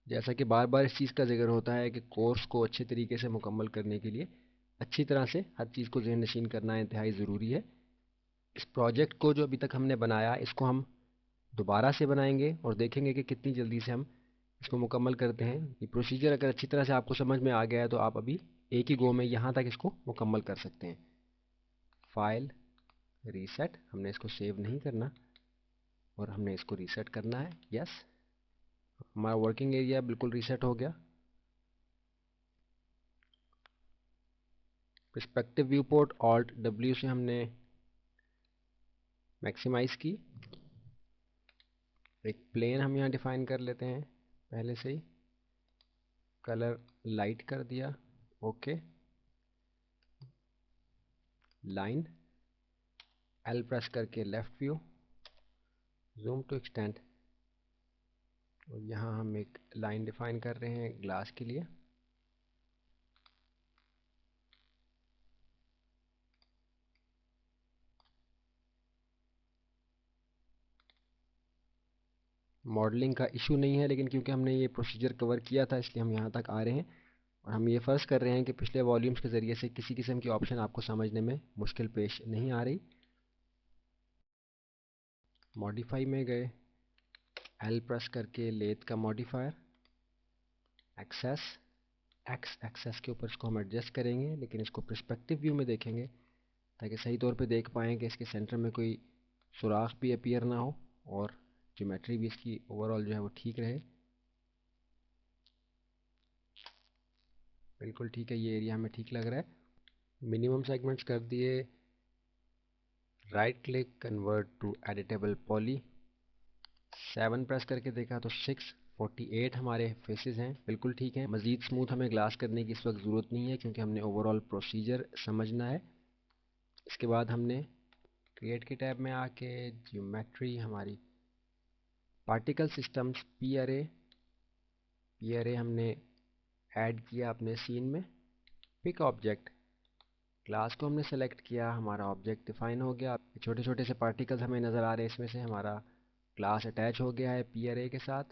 जैसा कि बार बार इस चीज़ का जिक्र होता है कि कोर्स को अच्छे तरीके से मुकम्मल करने के लिए अच्छी तरह से हर चीज़ को ज़हन नशीन करना इंतहाई ज़रूरी है। इस प्रोजेक्ट को जो अभी तक हमने बनाया, इसको हम दोबारा से बनाएंगे और देखेंगे कि कितनी जल्दी से हम इसको मुकम्मल करते हैं। ये प्रोसीजर अगर अच्छी तरह से आपको समझ में आ गया है तो आप अभी एक ही गो में यहाँ तक इसको मुकम्मल कर सकते हैं। फाइल, रीसेट, हमने इसको सेव नहीं करना और हमने इसको रीसेट करना है। यस, हमारा वर्किंग एरिया बिल्कुल रीसेट हो गया। Perspective view port alt W से हमने मैक्सिमाइज की। एक प्लेन हम यहाँ डिफाइन कर लेते हैं पहले से ही। कलर लाइट कर दिया। ओके। लाइन, एल प्रेस करके left view, zoom to extend, और यहाँ हम एक लाइन डिफाइन कर रहे हैं ग्लास के लिए। मॉडलिंग का इशू नहीं है, लेकिन क्योंकि हमने ये प्रोसीजर कवर किया था इसलिए हम यहाँ तक आ रहे हैं। और हम ये फ़र्ज़ कर रहे हैं कि पिछले वॉल्यूम्स के ज़रिए से किसी किस्म की ऑप्शन आपको समझने में मुश्किल पेश नहीं आ रही। मॉडिफाई में गए, एल प्रेस करके लेथ का मॉडिफायर, एक्सेस, एक्स एक्सेस के ऊपर इसको हम एडजस्ट करेंगे, लेकिन इसको पर्सपेक्टिव व्यू में देखेंगे ताकि सही तौर पे देख पाएँ कि इसके सेंटर में कोई सुराख भी अपीयर ना हो और ज्योमेट्री भी इसकी ओवरऑल जो है वो ठीक रहे। बिल्कुल ठीक है, ये एरिया हमें ठीक लग रहा है। मिनिमम सेगमेंट्स कर दिए। Right click, convert to editable poly, 7 press करके देखा तो 648 हमारे फेसेस हैं, बिल्कुल ठीक है। मज़ीद स्मूथ हमें ग्लास करने की इस वक्त ज़रूरत नहीं है क्योंकि हमने ओवरऑल प्रोसीजर समझना है। इसके बाद हमने क्रिएट के टैब में आके ज्योमेट्री, हमारी पार्टिकल सिस्टम्स, पी अरे हमने ऐड किया अपने सीन में। पिक ऑब्जेक्ट, क्लास को हमने सेलेक्ट किया, हमारा ऑब्जेक्ट डिफाइन हो गया। छोटे छोटे से पार्टिकल्स हमें नज़र आ रहे हैं, इसमें से हमारा क्लास अटैच हो गया है पी अरे के साथ।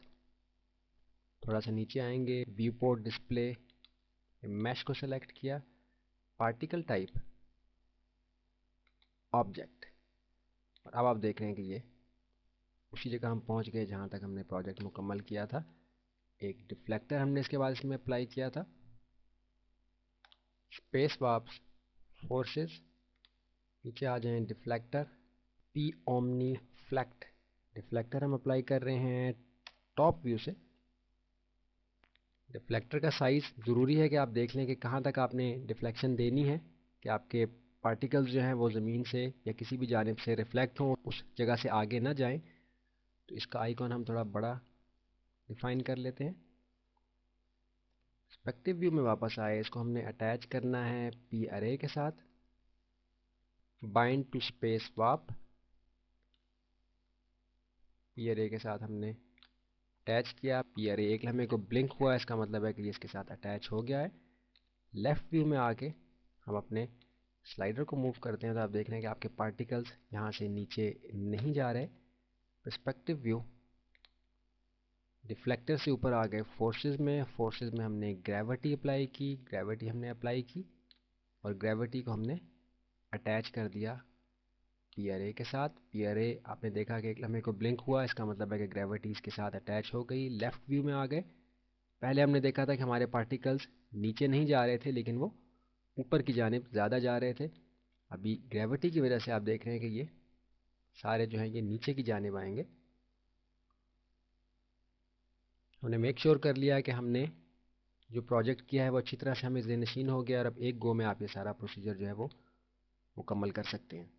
थोड़ा सा नीचे आएंगे, व्यू पोर्ट डिस्प्ले, मैश को सेलेक्ट किया, पार्टिकल टाइप ऑब्जेक्ट, और अब आप देख रहे हैं कि ये उसी जगह हम पहुंच गए जहां तक हमने प्रोजेक्ट मुकम्मल किया था। एक डिफ्लेक्टर हमने इसके बाद इसमें अप्लाई किया था। स्पेस वाप्स, फोर्सेस, नीचे आ जाएं, डिफ्लेक्टर, पी ओमनी फ्लैक्ट, डिफ्लेक्टर हम अप्लाई कर रहे हैं टॉप व्यू से। डिफ्लेक्टर का साइज़ ज़रूरी है कि आप देख लें कि कहाँ तक आपने डिफ्लेक्शन देनी है कि आपके पार्टिकल्स जो हैं वो ज़मीन से या किसी भी जानिब से रिफ्लेक्ट हों, उस जगह से आगे ना जाएं। तो इसका आइकॉन हम थोड़ा बड़ा डिफाइन कर लेते हैं। पर्सपेक्टिव व्यू में वापस आए, इसको हमने अटैच करना है पी अरे के साथ। बाइंड टू स्पेस वाप, पी अरे के साथ हमने अटैच किया। पी अरे एक लम्हे को ब्लिंक हुआ, इसका मतलब है कि ये इसके साथ अटैच हो गया है। लेफ़्ट व्यू में आके हम अपने स्लाइडर को मूव करते हैं तो आप देख रहे हैं कि आपके पार्टिकल्स यहाँ से नीचे नहीं जा रहे। पर्सपेक्टिव व्यू, डिफ्लेक्टर से ऊपर आ गए फोर्सेस में हमने ग्रेविटी अप्लाई की, और ग्रेविटी को हमने अटैच कर दिया पी अरे के साथ। पी अरे आपने देखा कि एक लम्हे को ब्लिंक हुआ, इसका मतलब है कि ग्रेविटी इसके साथ अटैच हो गई। लेफ़्ट व्यू में आ गए, पहले हमने देखा था कि हमारे पार्टिकल्स नीचे नहीं जा रहे थे लेकिन वो ऊपर की जानिब ज़्यादा जा रहे थे। अभी ग्रेविटी की वजह से आप देख रहे हैं कि ये सारे जो हैं ये नीचे की जानिब आएंगे। हमने मेक श्योर कर लिया कि हमने जो प्रोजेक्ट किया है वो अच्छी तरह से हमें ज़हन नशीन हो गया और अब एक गो में आप ये सारा प्रोसीजर जो है वो मुकम्मल कर सकते हैं।